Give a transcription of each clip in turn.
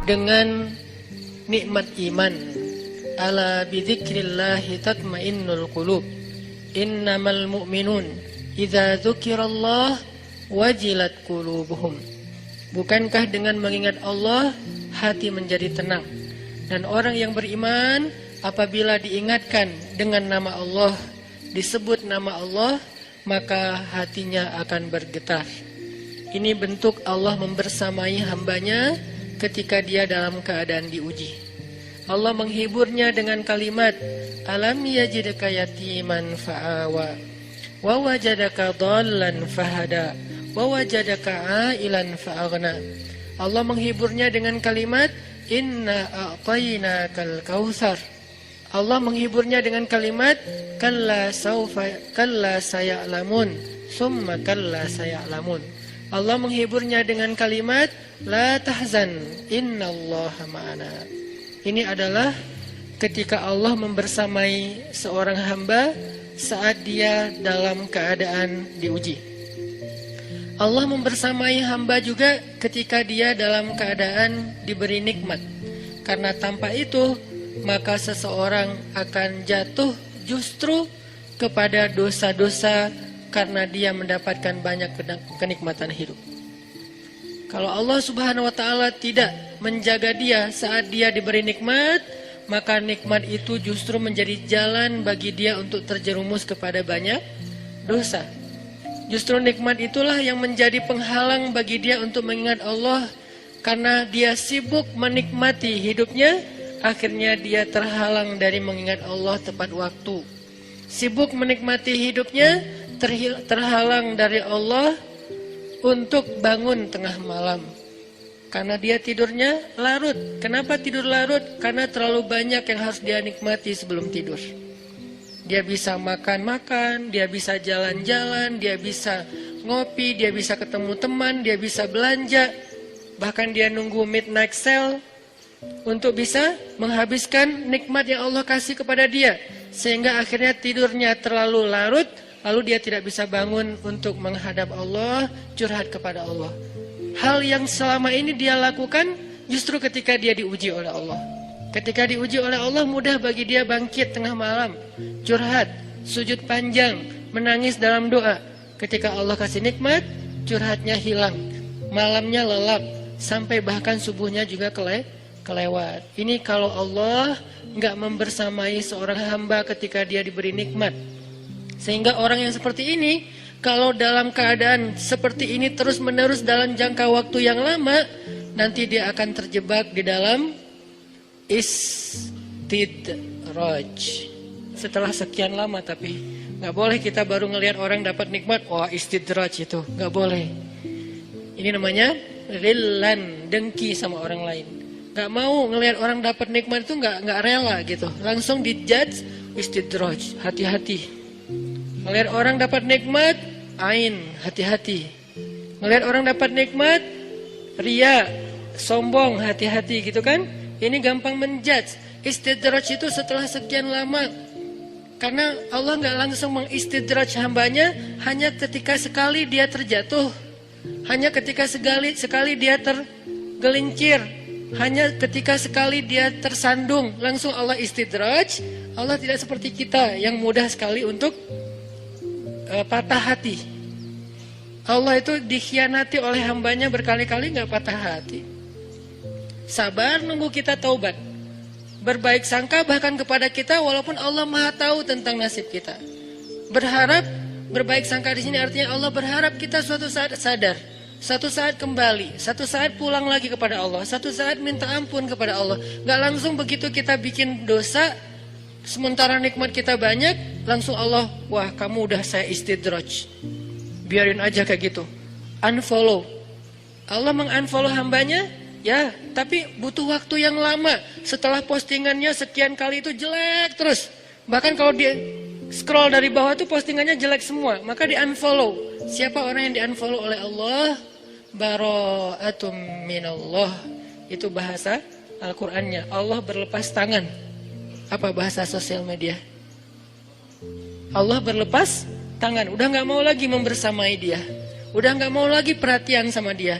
dengan nikmat iman. Ala bidzikrillahi tatmainnul qulub. Innamal mu'minun idza dzukirallah wajilat qulubuhum. Bukankah dengan mengingat Allah hati menjadi tenang? Dan orang yang beriman apabila diingatkan dengan nama Allah, disebut nama Allah, maka hatinya akan bergetar. Ini bentuk Allah membersamai hambanya ketika dia dalam keadaan diuji. Allah menghiburnya dengan kalimat, alam yajidka yatiman fa'awa, wa wajadaka dhallan fahada, wa wajadaka ailan fa'aghna. Allah menghiburnya dengan kalimat, inna a'tainakal kautsar. Allah menghiburnya dengan kalimat, kalla saya'lamun, summa kalla saya'lamun. Allah menghiburnya dengan kalimat, la tahzan, innallaha ma'ana. Ini adalah ketika Allah membersamai seorang hamba saat dia dalam keadaan diuji. Allah membersamai hamba juga ketika dia dalam keadaan diberi nikmat. Karena tanpa itu, maka seseorang akan jatuh justru kepada dosa-dosa karena dia mendapatkan banyak kenikmatan hidup. Kalau Allah Subhanahu wa taala tidak menjaga dia saat dia diberi nikmat, maka nikmat itu justru menjadi jalan bagi dia untuk terjerumus kepada banyak dosa. Justru nikmat itulah yang menjadi penghalang bagi dia untuk mengingat Allah. Karena dia sibuk menikmati hidupnya, akhirnya dia terhalang dari mengingat Allah tepat waktu. Sibuk menikmati hidupnya, terhalang dari Allah untuk bangun tengah malam. Karena dia tidurnya larut. Kenapa tidur larut? Karena terlalu banyak yang harus dia nikmati sebelum tidur. Dia bisa makan-makan, dia bisa jalan-jalan, dia bisa ngopi, dia bisa ketemu teman, dia bisa belanja. Bahkan dia nunggu midnight sale untuk bisa menghabiskan nikmat yang Allah kasih kepada dia. Sehingga akhirnya tidurnya terlalu larut, lalu dia tidak bisa bangun untuk menghadap Allah, curhat kepada Allah. Hal yang selama ini dia lakukan justru ketika dia diuji oleh Allah. Ketika diuji oleh Allah, mudah bagi dia bangkit tengah malam, curhat, sujud panjang, menangis dalam doa. Ketika Allah kasih nikmat, curhatnya hilang, malamnya lelap, sampai bahkan subuhnya juga kelewat. Ini kalau Allah nggak membersamai seorang hamba ketika dia diberi nikmat. Sehingga orang yang seperti ini, kalau dalam keadaan seperti ini terus-menerus dalam jangka waktu yang lama, nanti dia akan terjebak di dalam istidraj. Setelah sekian lama, tapi nggak boleh kita baru ngelihat orang dapat nikmat, wah istidraj itu, nggak boleh. Ini namanya rillan, dengki sama orang lain. Nggak mau ngelihat orang dapat nikmat itu nggak rela gitu, langsung dijudge istidraj, hati-hati. Ngelihat orang dapat nikmat, ain, hati-hati. Ngelihat orang dapat nikmat, ria, sombong, hati-hati gitu kan. Ini gampang menjudge. Istidraj itu setelah sekian lama. Karena Allah nggak langsung mengistidraj hambanya, hanya ketika sekali dia terjatuh. Hanya ketika sekali dia tergelincir. Hanya ketika sekali dia tersandung, langsung Allah istidraj. Allah tidak seperti kita yang mudah sekali untuk patah hati. Allah itu dikhianati oleh hambanya berkali-kali gak patah hati. Sabar nunggu kita taubat. Berbaik sangka bahkan kepada kita walaupun Allah Maha tahu tentang nasib kita. Berharap, berbaik sangka di sini artinya Allah berharap kita suatu saat sadar, suatu saat kembali, suatu saat pulang lagi kepada Allah, suatu saat minta ampun kepada Allah. Gak langsung begitu kita bikin dosa, sementara nikmat kita banyak, langsung Allah, wah kamu udah saya istidraj. Biarin aja kayak gitu. Unfollow. Allah mengunfollow hambanya, ya, tapi butuh waktu yang lama. Setelah postingannya sekian kali itu jelek terus. Bahkan kalau dia scroll dari bawah itu postingannya jelek semua, maka di unfollow. Siapa orang yang di unfollow oleh Allah? Bara'atum minallah. Itu bahasa Al-Qur'annya. Allah berlepas tangan. Apa bahasa sosial media? Allah berlepas tangan, udah gak mau lagi membersamai dia, udah gak mau lagi perhatian sama dia.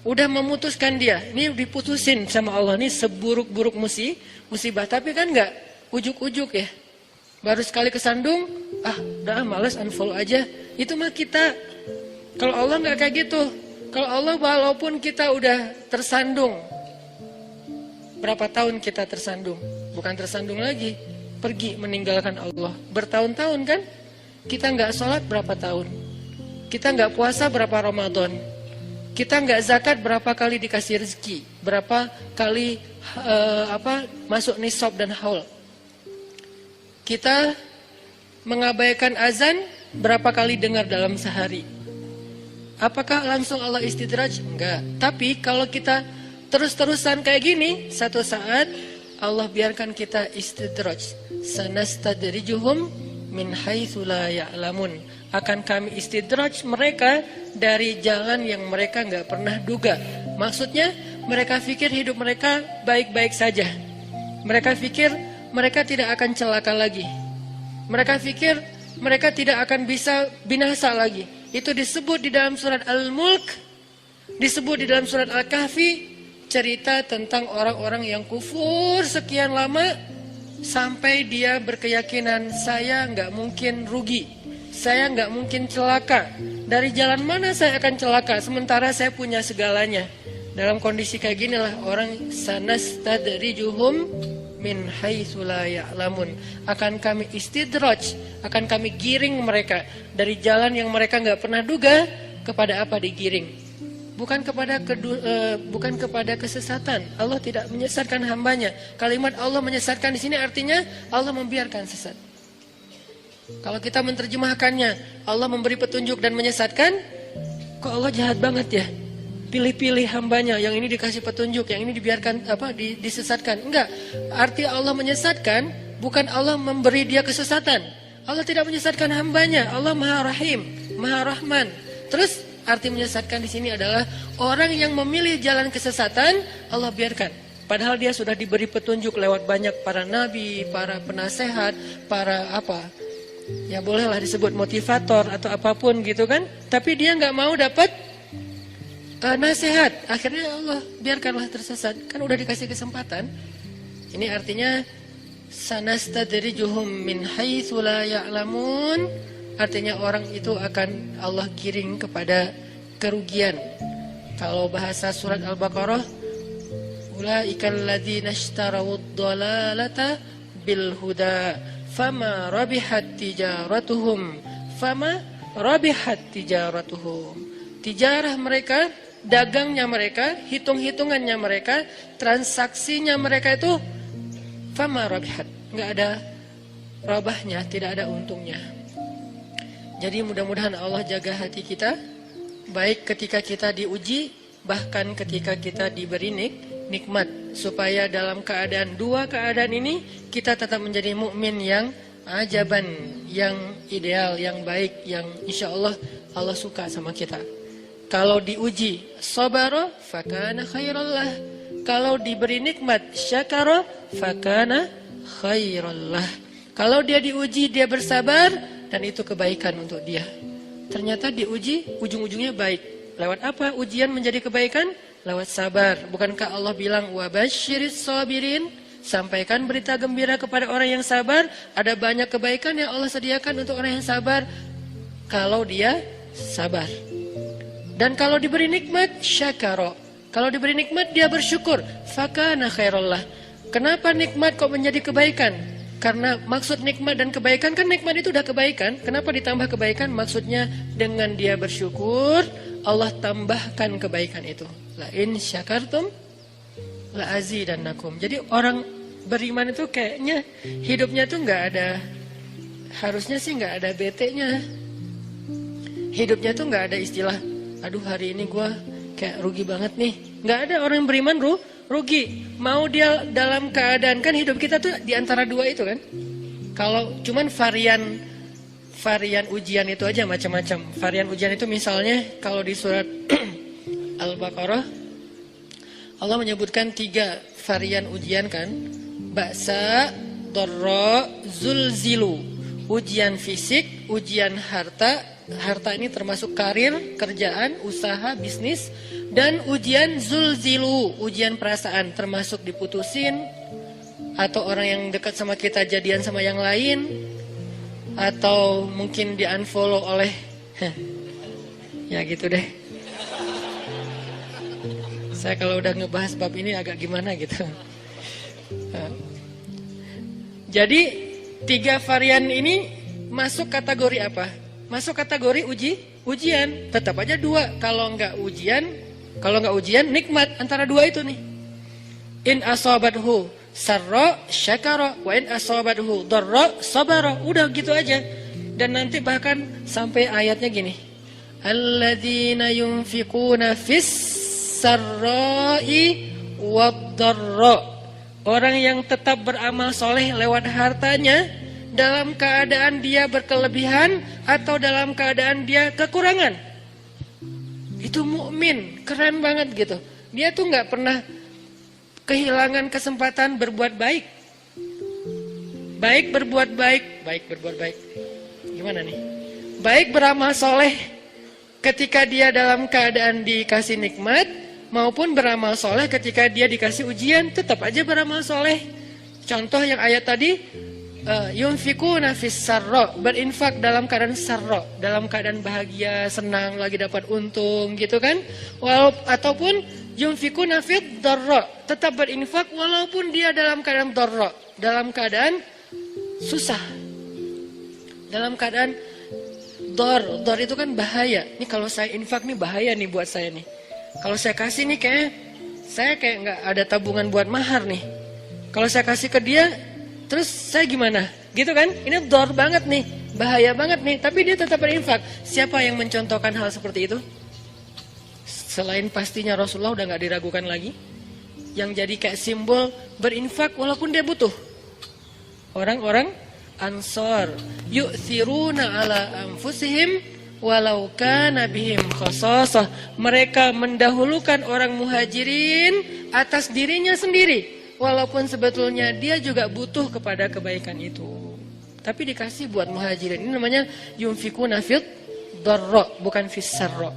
Udah memutuskan dia, ini diputusin sama Allah, ini seburuk-buruk musibah, tapi kan enggak ujuk-ujuk ya. Baru sekali kesandung, udah males unfollow aja. Itu mah kita. Kalau Allah enggak kayak gitu. Kalau Allah walaupun kita udah tersandung, berapa tahun kita tersandung? Bukan tersandung lagi, pergi meninggalkan Allah. Bertahun-tahun kan? Kita enggak sholat berapa tahun? Kita enggak puasa berapa Ramadan? Kita nggak zakat berapa kali dikasih rezeki, berapa kali masuk nisab dan haul. Kita mengabaikan azan berapa kali dengar dalam sehari. Apakah langsung Allah istidraj? Enggak. Tapi kalau kita terus-terusan kayak gini, satu saat Allah biarkan kita istidraj. Sanastadrijuhum min haitsu la ya'lamun. Akan kami istidraj mereka dari jalan yang mereka nggak pernah duga. Maksudnya mereka pikir hidup mereka baik-baik saja. Mereka pikir mereka tidak akan celaka lagi. Mereka pikir mereka tidak akan bisa binasa lagi. Itu disebut di dalam surat Al-Mulk, disebut di dalam surat Al-Kahfi, cerita tentang orang-orang yang kufur sekian lama sampai dia berkeyakinan saya nggak mungkin rugi. Saya nggak mungkin celaka. Dari jalan mana saya akan celaka? Sementara saya punya segalanya. Dalam kondisi kayak gini lah orang sanastadrijuhum min haitsu la ya'lamun. Akan kami istidraj, akan kami giring mereka dari jalan yang mereka nggak pernah duga kepada apa digiring. Bukan kepada kesesatan. Allah tidak menyesatkan hambanya. Kalimat Allah menyesatkan di sini artinya Allah membiarkan sesat. Kalau kita menerjemahkannya, Allah memberi petunjuk dan menyesatkan, kok Allah jahat banget ya? Pilih-pilih hambanya, yang ini dikasih petunjuk, yang ini dibiarkan disesatkan. Enggak, arti Allah menyesatkan bukan Allah memberi dia kesesatan. Allah tidak menyesatkan hambanya, Allah Maha Rahim, Maha Rahman. Terus arti menyesatkan di sini adalah orang yang memilih jalan kesesatan, Allah biarkan. Padahal dia sudah diberi petunjuk lewat banyak para nabi, para penasehat, para ya bolehlah disebut motivator atau apapun gitu kan. Tapi dia nggak mau dapat nasihat. Akhirnya Allah biarkanlah tersesat. Kan udah dikasih kesempatan. Ini artinya sanastadrijuhum min haitsu la ya'lamun. Artinya orang itu akan Allah giring kepada kerugian. Kalau bahasa surat Al-Baqarah, ulaikal ladzina ishtarawud dhalalata bil huda fama rabihat tijaratuhum. Tijarah mereka, dagangnya mereka, hitung-hitungannya mereka, transaksinya mereka itu fama rabihat, enggak ada rabahnya, tidak ada untungnya. Jadi mudah-mudahan Allah jaga hati kita, baik ketika kita diuji, bahkan ketika kita diberi nikmat, supaya dalam dua keadaan ini kita tetap menjadi mukmin yang ajaban, yang ideal, yang baik, yang insya Allah Allah suka sama kita. Kalau diuji sabara fakana khairallah, kalau diberi nikmat syakara fakana khairallah. Kalau dia diuji dia bersabar dan itu kebaikan untuk dia. Ternyata diuji ujung-ujungnya baik. Lewat apa ujian menjadi kebaikan? Lewat sabar. Bukankah Allah bilang wabasyiris sabirin? Sampaikan berita gembira kepada orang yang sabar. Ada banyak kebaikan yang Allah sediakan untuk orang yang sabar kalau dia sabar. Dan kalau diberi nikmat syakara. Kalau diberi nikmat dia bersyukur. Fakana khairallah. Kenapa nikmat kok menjadi kebaikan? Karena maksud nikmat dan kebaikan kan nikmat itu udah kebaikan. Kenapa ditambah kebaikan? Maksudnya dengan dia bersyukur Allah tambahkan kebaikan itu. La in syakartum la azidannakum. Jadi orang beriman itu kayaknya hidupnya tuh harusnya sih nggak ada bete-nya. Hidupnya tuh nggak ada istilah, aduh hari ini gue kayak rugi banget nih. Nggak ada orang yang beriman rugi. Mau dia dalam keadaan, kan hidup kita tuh di antara dua itu kan. Kalau cuman varian ujian itu aja macam-macam. Varian ujian itu misalnya kalau di surat Al-Baqarah Allah menyebutkan 3 varian ujian kan. Ba'sa, dharra, zulzilu. Ujian fisik, ujian harta, harta ini termasuk karir, kerjaan, usaha, bisnis. Dan ujian zulzilu, ujian perasaan, termasuk diputusin, atau orang yang dekat sama kita jadian sama yang lain, atau mungkin di unfollow oleh ya gitu deh. Saya kalau udah ngebahas bab ini agak gimana gitu. Jadi 3 varian ini masuk kategori apa? Masuk kategori ujian. Tetap aja 2. Kalau nggak ujian nikmat, antara 2 itu nih. In asabathu sarra syakara wa in asabathu darra sabara. Udah gitu aja. Dan nanti bahkan sampai ayatnya gini. Alladzina yunfiquna fis sarra'i wad-darra. Orang yang tetap beramal soleh lewat hartanya dalam keadaan dia berkelebihan atau dalam keadaan dia kekurangan. Itu mukmin, keren banget gitu. Dia tuh nggak pernah kehilangan kesempatan berbuat baik. Baik berbuat baik. Gimana nih? Baik beramal soleh ketika dia dalam keadaan dikasih nikmat, maupun beramal soleh ketika dia dikasih ujian, tetap aja beramal soleh. Contoh yang ayat tadi, yunfikuna fis sarra, berinfak dalam keadaan sarra, dalam keadaan bahagia, senang, lagi dapat untung gitu kan. Ataupun yunfikuna fid darra, tetap berinfak walaupun dia dalam keadaan darra, dalam keadaan susah, dalam keadaan dor itu kan bahaya. Ini kalau saya infak nih bahaya nih buat saya nih. Kalau saya kasih nih saya kayak nggak ada tabungan buat mahar nih. Kalau saya kasih ke dia, terus saya gimana? Gitu kan? Ini dor banget nih, bahaya banget nih. Tapi dia tetap berinfak. Siapa yang mencontohkan hal seperti itu? Selain pastinya Rasulullah udah nggak diragukan lagi. Yang jadi kayak simbol berinfak walaupun dia butuh. Orang-orang Ansor, yu'thiruna ala anfusihim walau kana bihim khasasah. Mereka mendahulukan orang muhajirin atas dirinya sendiri, walaupun sebetulnya dia juga butuh kepada kebaikan itu. Tapi dikasih buat muhajirin. Ini namanya yunfikuna fid darra, bukan fis sarra.